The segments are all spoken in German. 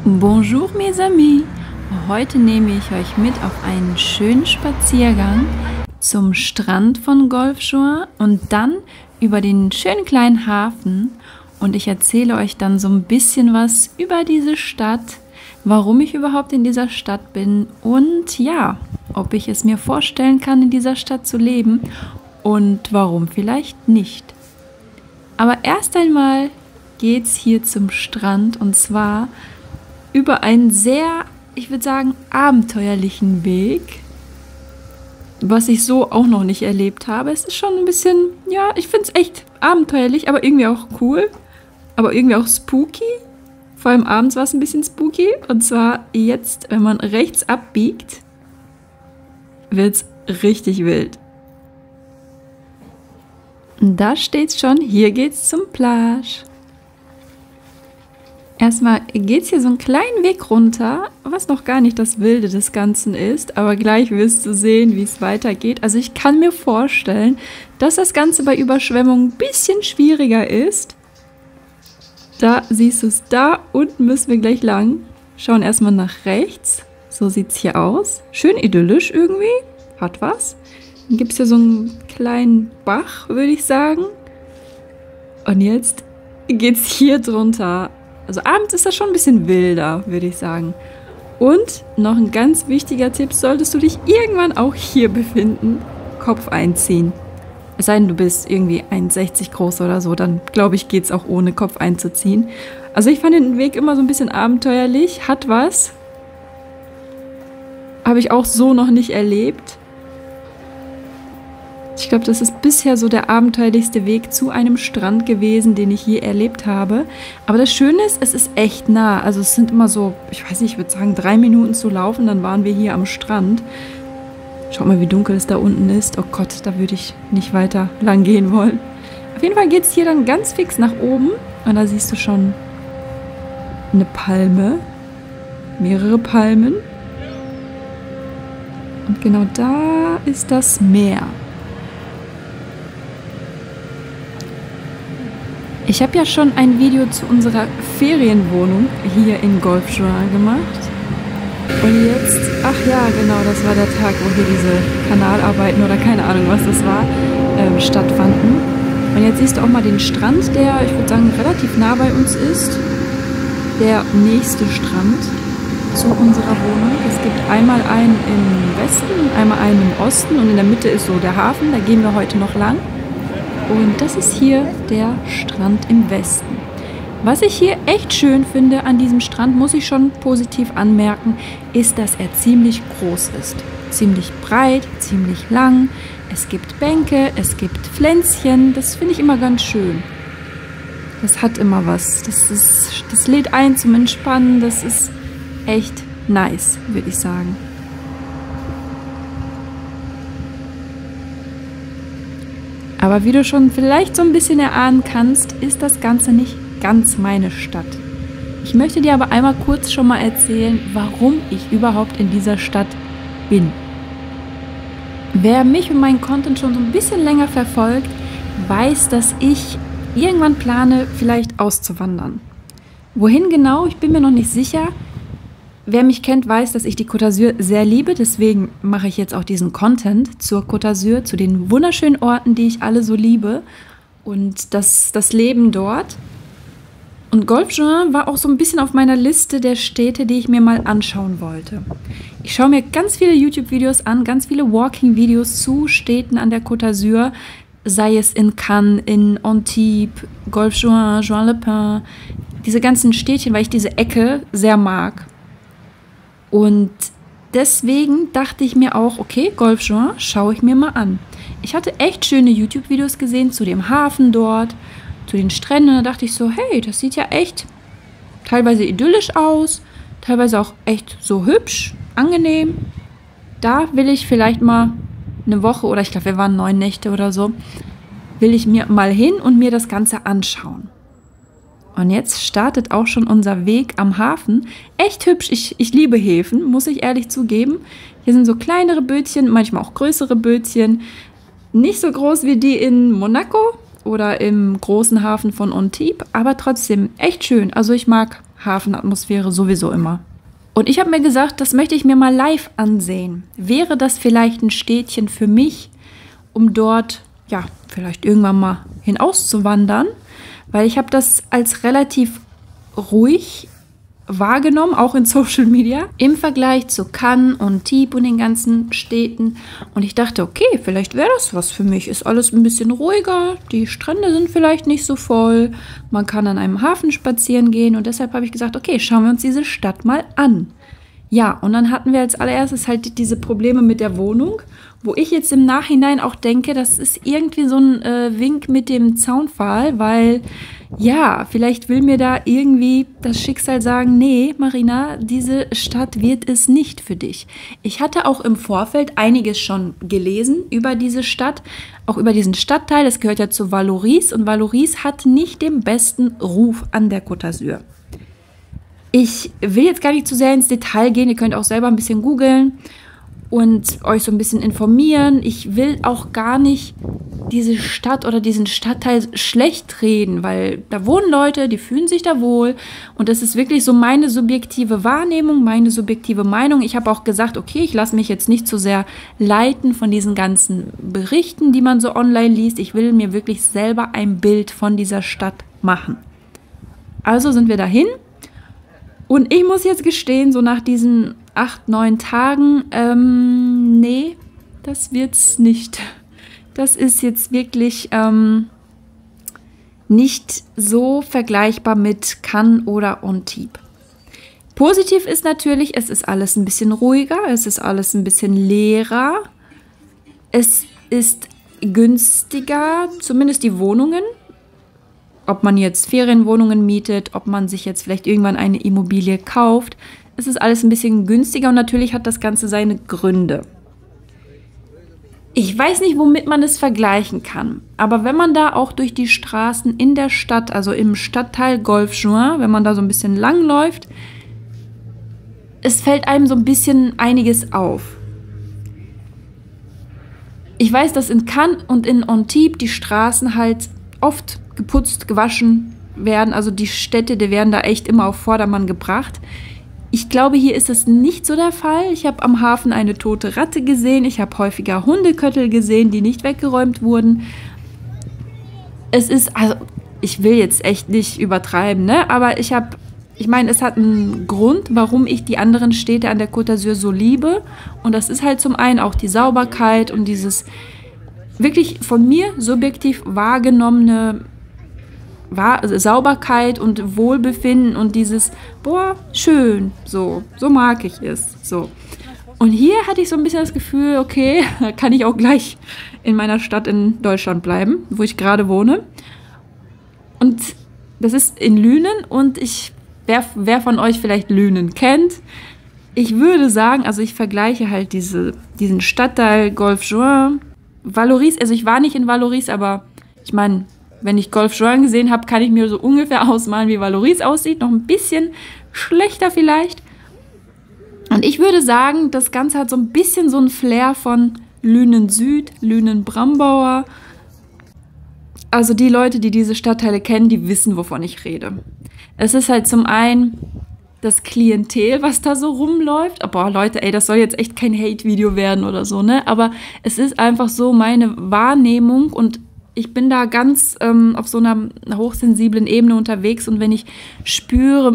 Bonjour mes amis! Heute nehme ich euch mit auf einen schönen Spaziergang zum Strand von Golfe-Juan und dann über den schönen kleinen Hafen und ich erzähle euch dann so ein bisschen was über diese Stadt, warum ich überhaupt in dieser Stadt bin und ja, ob ich es mir vorstellen kann, in dieser Stadt zu leben und warum vielleicht nicht. Aber erst einmal geht's hier zum Strand und zwar über einen sehr, ich würde sagen, abenteuerlichen Weg, was ich so auch noch nicht erlebt habe. Es ist schon ein bisschen, ja, ich finde es echt abenteuerlich, aber irgendwie auch cool, aber irgendwie auch spooky. Vor allem abends war es ein bisschen spooky und zwar jetzt, wenn man rechts abbiegt, wird es richtig wild. Und da steht's schon, hier geht's zum Plage. Erstmal geht es hier so einen kleinen Weg runter, was noch gar nicht das Wilde des Ganzen ist, aber gleich wirst du sehen, wie es weitergeht. Also ich kann mir vorstellen, dass das Ganze bei Überschwemmungen ein bisschen schwieriger ist. Da siehst du es, da unten müssen wir gleich lang. Schauen erstmal nach rechts, so sieht es hier aus. Schön idyllisch irgendwie, hat was. Dann gibt es hier so einen kleinen Bach, würde ich sagen. Und jetzt geht es hier drunter. Also abends ist das schon ein bisschen wilder, würde ich sagen. Und noch ein ganz wichtiger Tipp, solltest du dich irgendwann auch hier befinden, Kopf einziehen. Es sei denn, du bist irgendwie 1,60 groß oder so, dann glaube ich, geht es auch ohne Kopf einzuziehen. Also ich fand den Weg immer so ein bisschen abenteuerlich, hat was. Habe ich auch so noch nicht erlebt. Ich glaube, das ist bisher so der abenteuerlichste Weg zu einem Strand gewesen, den ich je erlebt habe. Aber das Schöne ist, es ist echt nah. Also es sind immer so, ich weiß nicht, ich würde sagen 3 Minuten zu laufen, dann waren wir hier am Strand. Schaut mal, wie dunkel es da unten ist. Oh Gott, da würde ich nicht weiter lang gehen wollen. Auf jeden Fall geht es hier dann ganz fix nach oben. Und da siehst du schon eine Palme, mehrere Palmen. Und genau da ist das Meer. Ich habe ja schon ein Video zu unserer Ferienwohnung hier in Golfe-Juan gemacht. Und jetzt, ach ja, genau, das war der Tag, wo hier diese Kanalarbeiten oder keine Ahnung, was das war, stattfanden. Und jetzt siehst du auch mal den Strand, der, ich würde sagen, relativ nah bei uns ist. Der nächste Strand zu unserer Wohnung. Es gibt einmal einen im Westen und einmal einen im Osten und in der Mitte ist so der Hafen, da gehen wir heute noch lang. Und das ist hier der Strand im Westen. Was ich hier echt schön finde an diesem Strand, muss ich schon positiv anmerken, ist, dass er ziemlich groß ist. Ziemlich breit, ziemlich lang. Es gibt Bänke, es gibt Pflänzchen. Das finde ich immer ganz schön. Das hat immer was. Das lädt ein zum Entspannen. Das ist echt nice, würde ich sagen. Aber wie du schon vielleicht so ein bisschen erahnen kannst, ist das Ganze nicht ganz meine Stadt. Ich möchte dir aber einmal kurz schon mal erzählen, warum ich überhaupt in dieser Stadt bin. Wer mich und meinen Content schon so ein bisschen länger verfolgt, weiß, dass ich irgendwann plane, vielleicht auszuwandern. Wohin genau, ich bin mir noch nicht sicher. Wer mich kennt, weiß, dass ich die Côte d'Azur sehr liebe, deswegen mache ich jetzt auch diesen Content zur Côte d'Azur, zu den wunderschönen Orten, die ich alle so liebe und das Leben dort. Und Golfe-Juan war auch so ein bisschen auf meiner Liste der Städte, die ich mir mal anschauen wollte. Ich schaue mir ganz viele YouTube-Videos an, ganz viele Walking-Videos zu Städten an der Côte d'Azur, sei es in Cannes, in Antibes, Golfe-Juan, Juan-les-Pins, diese ganzen Städtchen, weil ich diese Ecke sehr mag. Und deswegen dachte ich mir auch, okay, Golfe-Juan schaue ich mir mal an. Ich hatte echt schöne YouTube-Videos gesehen zu dem Hafen dort, zu den Stränden. Da dachte ich so, hey, das sieht ja echt teilweise idyllisch aus, teilweise auch echt so hübsch, angenehm. Da will ich vielleicht mal eine Woche oder ich glaube, wir waren 9 Nächte oder so, will ich mir mal hin und mir das Ganze anschauen. Und jetzt startet auch schon unser Weg am Hafen. Echt hübsch, ich liebe Häfen, muss ich ehrlich zugeben. Hier sind so kleinere Bötchen, manchmal auch größere Bötchen. Nicht so groß wie die in Monaco oder im großen Hafen von Antibes, aber trotzdem echt schön. Also ich mag Hafenatmosphäre sowieso immer. Und ich habe mir gesagt, das möchte ich mir mal live ansehen. Wäre das vielleicht ein Städtchen für mich, um dort, ja, vielleicht irgendwann mal hinauszuwandern? Weil ich habe das als relativ ruhig wahrgenommen, auch in Social Media, im Vergleich zu Cannes und Antibes und den ganzen Städten. Und ich dachte, okay, vielleicht wäre das was für mich. Ist alles ein bisschen ruhiger, die Strände sind vielleicht nicht so voll, man kann an einem Hafen spazieren gehen. Und deshalb habe ich gesagt, okay, schauen wir uns diese Stadt mal an. Ja, und dann hatten wir als allererstes halt diese Probleme mit der Wohnung, wo ich jetzt im Nachhinein auch denke, das ist irgendwie so ein Wink mit dem Zaunpfahl, weil ja, vielleicht will mir da irgendwie das Schicksal sagen, nee, Marina, diese Stadt wird es nicht für dich. Ich hatte auch im Vorfeld einiges schon gelesen über diese Stadt, auch über diesen Stadtteil. Das gehört ja zu Vallauris und Vallauris hat nicht den besten Ruf an der Côte d'Azur. Ich will jetzt gar nicht zu sehr ins Detail gehen, ihr könnt auch selber ein bisschen googeln und euch so ein bisschen informieren. Ich will auch gar nicht diese Stadt oder diesen Stadtteil schlecht reden, weil da wohnen Leute, die fühlen sich da wohl und das ist wirklich so meine subjektive Wahrnehmung, meine subjektive Meinung. Ich habe auch gesagt, okay, ich lasse mich jetzt nicht zu sehr leiten von diesen ganzen Berichten, die man so online liest. Ich will mir wirklich selber ein Bild von dieser Stadt machen. Also sind wir dahin. Und ich muss jetzt gestehen, so nach diesen 8, 9 Tagen, nee, das wird's nicht. Das ist jetzt wirklich nicht so vergleichbar mit Cannes oder Antibes. Positiv ist natürlich, es ist alles ein bisschen ruhiger, es ist alles ein bisschen leerer, es ist günstiger, zumindest die Wohnungen. Ob man jetzt Ferienwohnungen mietet, ob man sich jetzt vielleicht irgendwann eine Immobilie kauft. Es ist alles ein bisschen günstiger und natürlich hat das Ganze seine Gründe. Ich weiß nicht, womit man es vergleichen kann, aber wenn man da auch durch die Straßen in der Stadt, also im Stadtteil Golfe Juan, wenn man da so ein bisschen langläuft, es fällt einem so ein bisschen einiges auf. Ich weiß, dass in Cannes und in Antibes die Straßen halt oft geputzt, gewaschen werden. Also die Städte, die werden da echt immer auf Vordermann gebracht. Ich glaube, hier ist das nicht so der Fall. Ich habe am Hafen eine tote Ratte gesehen. Ich habe häufiger Hundeköttel gesehen, die nicht weggeräumt wurden. Es ist, also ich will jetzt echt nicht übertreiben, ne? Aber ich meine, es hat einen Grund, warum ich die anderen Städte an der Côte d'Azur so liebe. Und das ist halt zum einen auch die Sauberkeit und dieses wirklich von mir subjektiv wahrgenommene Sauberkeit und Wohlbefinden und dieses, boah, schön, so mag ich es, so. Und hier hatte ich so ein bisschen das Gefühl, okay, kann ich auch gleich in meiner Stadt in Deutschland bleiben, wo ich gerade wohne. Und das ist in Lünen und wer von euch vielleicht Lünen kennt, ich würde sagen, also ich vergleiche halt diesen Stadtteil Golfe Juan, Vallauris, also ich war nicht in Vallauris, aber ich meine, wenn ich Golfe Juan gesehen habe, kann ich mir so ungefähr ausmalen, wie Vallauris aussieht. Noch ein bisschen schlechter vielleicht. Und ich würde sagen, das Ganze hat so ein bisschen so ein Flair von Lünen Süd, Lünen Brambauer. Also die Leute, die diese Stadtteile kennen, die wissen, wovon ich rede. Es ist halt zum einen das Klientel, was da so rumläuft. Oh, boah, Leute, ey, das soll jetzt echt kein Hate-Video werden oder so, ne? Aber es ist einfach so meine Wahrnehmung und ich bin da ganz auf so einer hochsensiblen Ebene unterwegs und wenn ich spüre,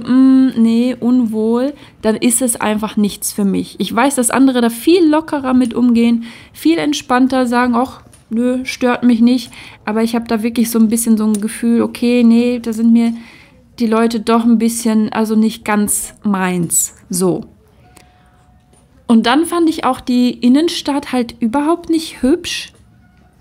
nee, unwohl, dann ist es einfach nichts für mich. Ich weiß, dass andere da viel lockerer mit umgehen, viel entspannter sagen, ach, nö, stört mich nicht. Aber ich habe da wirklich so ein bisschen so ein Gefühl, okay, nee, da sind mir die Leute doch ein bisschen, also nicht ganz meins, so. Und dann fand ich auch die Innenstadt halt überhaupt nicht hübsch.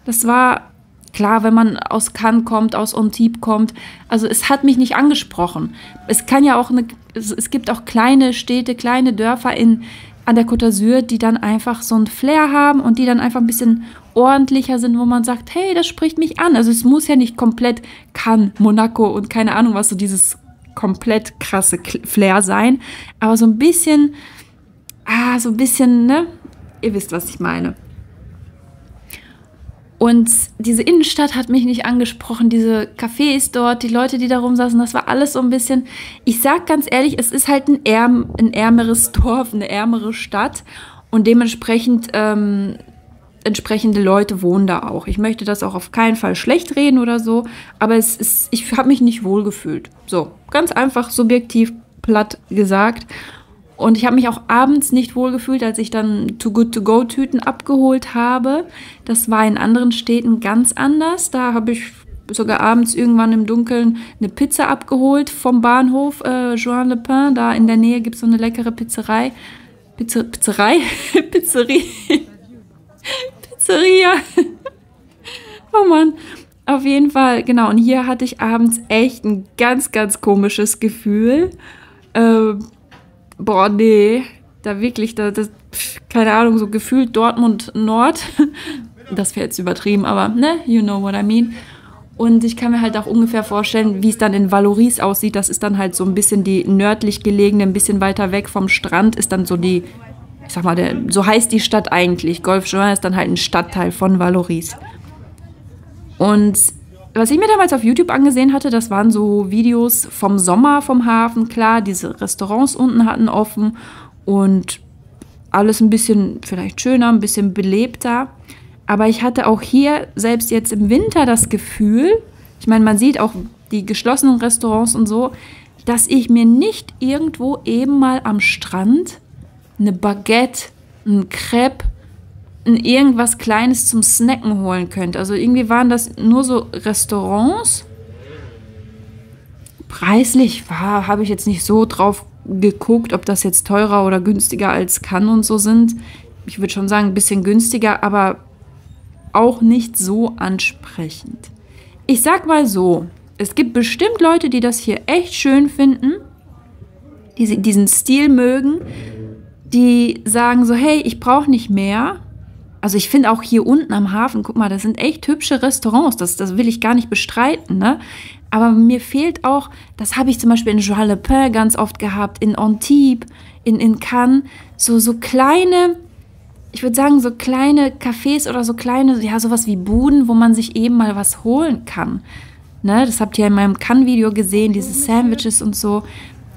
Das war klar, wenn man aus Cannes kommt, aus Antibes kommt, also es hat mich nicht angesprochen. Es kann ja auch es gibt auch kleine Städte, kleine Dörfer an der Côte d'Azur, die dann einfach so ein Flair haben und die dann einfach ein bisschen ordentlicher sind, wo man sagt, hey, das spricht mich an. Also es muss ja nicht komplett Cannes, Monaco und keine Ahnung was, so dieses komplett krasse Flair sein, aber so ein bisschen, ne, ihr wisst, was ich meine. Und diese Innenstadt hat mich nicht angesprochen, diese Cafés dort, die Leute, die da rumsaßen, das war alles so ein bisschen, ich sag ganz ehrlich, es ist halt ein ärmeres Dorf, eine ärmere Stadt und dementsprechend entsprechende Leute wohnen da auch. Ich möchte das auch auf keinen Fall schlecht reden oder so, aber ich habe mich nicht wohl gefühlt. So, ganz einfach, subjektiv, platt gesagt. Und ich habe mich auch abends nicht wohl gefühlt, als ich dann Too Good To Go Tüten abgeholt habe. Das war in anderen Städten ganz anders. Da habe ich sogar abends irgendwann im Dunkeln eine Pizza abgeholt vom Bahnhof Juan-le-Pin. Da in der Nähe gibt es so eine leckere Pizzeria. Oh Mann. Auf jeden Fall, genau. Und hier hatte ich abends echt ein ganz, ganz komisches Gefühl. Boah, nee, da wirklich, keine Ahnung, so gefühlt Dortmund Nord. Das wäre jetzt übertrieben, aber ne, you know what I mean. Und ich kann mir halt auch ungefähr vorstellen, wie es dann in Vallauris aussieht. Das ist dann halt so ein bisschen die nördlich gelegene, ein bisschen weiter weg vom Strand, ist dann so die, ich sag mal, so heißt die Stadt eigentlich. Golfe-Juan ist dann halt ein Stadtteil von Vallauris. Und was ich mir damals auf YouTube angesehen hatte, das waren so Videos vom Sommer vom Hafen. Klar, diese Restaurants unten hatten offen und alles ein bisschen vielleicht schöner, ein bisschen belebter. Aber ich hatte auch hier, selbst jetzt im Winter, das Gefühl, ich meine, man sieht auch die geschlossenen Restaurants und so, dass ich mir nicht irgendwo eben mal am Strand eine Baguette, ein Crepe, irgendwas Kleines zum Snacken holen könnte. Also irgendwie waren das nur so Restaurants. Preislich habe ich jetzt nicht so drauf geguckt, ob das jetzt teurer oder günstiger als Cannes und so sind. Ich würde schon sagen, ein bisschen günstiger, aber auch nicht so ansprechend. Ich sag mal so, es gibt bestimmt Leute, die das hier echt schön finden, die diesen Stil mögen, die sagen so, hey, ich brauche nicht mehr. Also ich finde auch hier unten am Hafen, guck mal, das sind echt hübsche Restaurants, das will ich gar nicht bestreiten, ne? Aber mir fehlt auch, das habe ich zum Beispiel in Juan-le-Pin ganz oft gehabt, in Antibes, in Cannes, so kleine, ich würde sagen, so kleine Cafés oder so kleine, ja, sowas wie Buden, wo man sich eben mal was holen kann. Ne? Das habt ihr in meinem Cannes-Video gesehen, diese Sandwiches und so.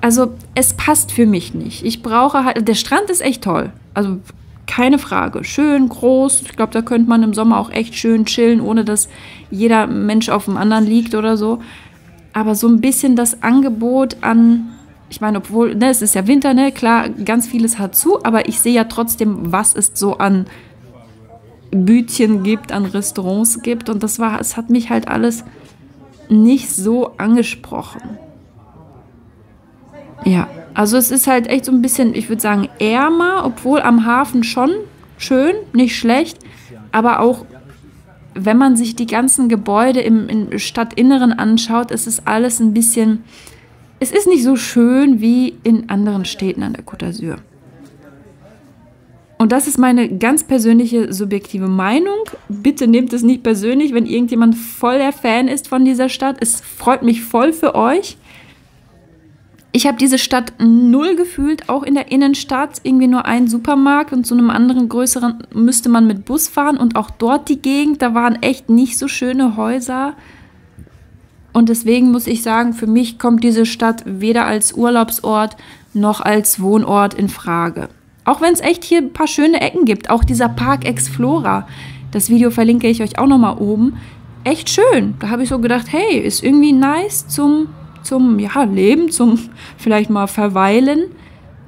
Also es passt für mich nicht. Ich brauche halt, der Strand ist echt toll, also keine Frage. Schön, groß. Ich glaube, da könnte man im Sommer auch echt schön chillen, ohne dass jeder Mensch auf dem anderen liegt oder so. Aber so ein bisschen das Angebot an, ich meine, obwohl, ne, es ist ja Winter, ne, klar, ganz vieles hat zu, aber ich sehe ja trotzdem, was es so an Bütchen gibt, an Restaurants gibt. Und es hat mich halt alles nicht so angesprochen. Ja, also es ist halt echt so ein bisschen, ich würde sagen, ärmer, obwohl am Hafen schon schön, nicht schlecht, aber auch, wenn man sich die ganzen Gebäude im Stadtinneren anschaut, ist es alles ein bisschen, es ist nicht so schön wie in anderen Städten an der Côte d'Azur. Und das ist meine ganz persönliche, subjektive Meinung. Bitte nehmt es nicht persönlich, wenn irgendjemand voll der Fan ist von dieser Stadt. Es freut mich voll für euch. Ich habe diese Stadt null gefühlt, auch in der Innenstadt. Irgendwie nur ein Supermarkt und zu einem anderen größeren müsste man mit Bus fahren. Und auch dort die Gegend, da waren echt nicht so schöne Häuser. Und deswegen muss ich sagen, für mich kommt diese Stadt weder als Urlaubsort noch als Wohnort in Frage. Auch wenn es echt hier ein paar schöne Ecken gibt. Auch dieser Park Explora. Das Video verlinke ich euch auch nochmal oben. Echt schön. Da habe ich so gedacht, hey, ist irgendwie nice zum Leben, zum vielleicht mal Verweilen.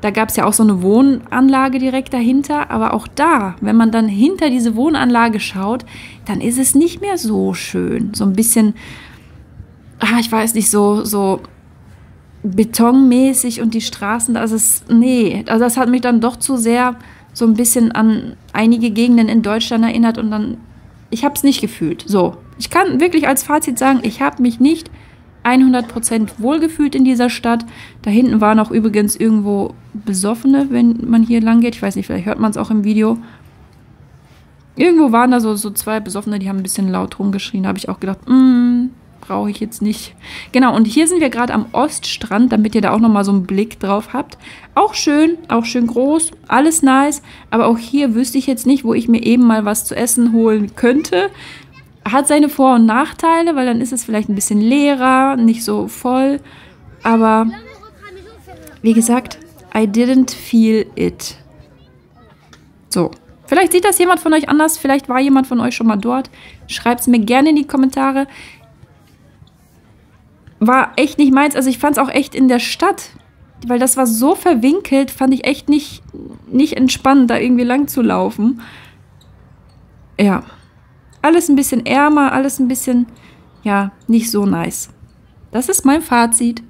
Da gab es ja auch so eine Wohnanlage direkt dahinter. Aber auch da, wenn man dann hinter diese Wohnanlage schaut, dann ist es nicht mehr so schön. So ein bisschen, ich weiß nicht, so betonmäßig und die Straßen, also das hat mich dann doch zu sehr so ein bisschen an einige Gegenden in Deutschland erinnert und dann, ich habe es nicht gefühlt. So, ich kann wirklich als Fazit sagen, ich habe mich nicht 100% wohlgefühlt in dieser Stadt. Da hinten waren auch übrigens irgendwo Besoffene, wenn man hier lang geht. Ich weiß nicht, vielleicht hört man es auch im Video. Irgendwo waren da so zwei Besoffene, die haben ein bisschen laut rumgeschrien. Da habe ich auch gedacht, brauche ich jetzt nicht. Genau, und hier sind wir gerade am Oststrand, damit ihr da auch nochmal so einen Blick drauf habt. Auch schön groß, alles nice. Aber auch hier wüsste ich jetzt nicht, wo ich mir eben mal was zu essen holen könnte. Hat seine Vor- und Nachteile, weil dann ist es vielleicht ein bisschen leerer, nicht so voll. Aber wie gesagt, I didn't feel it. So, vielleicht sieht das jemand von euch anders, vielleicht war jemand von euch schon mal dort. Schreibt es mir gerne in die Kommentare. War echt nicht meins, also ich fand es auch echt in der Stadt, weil das war so verwinkelt, fand ich echt nicht entspannend, da irgendwie lang zu laufen. Ja, alles ein bisschen ärmer, alles ein bisschen, ja, nicht so nice. Das ist mein Fazit.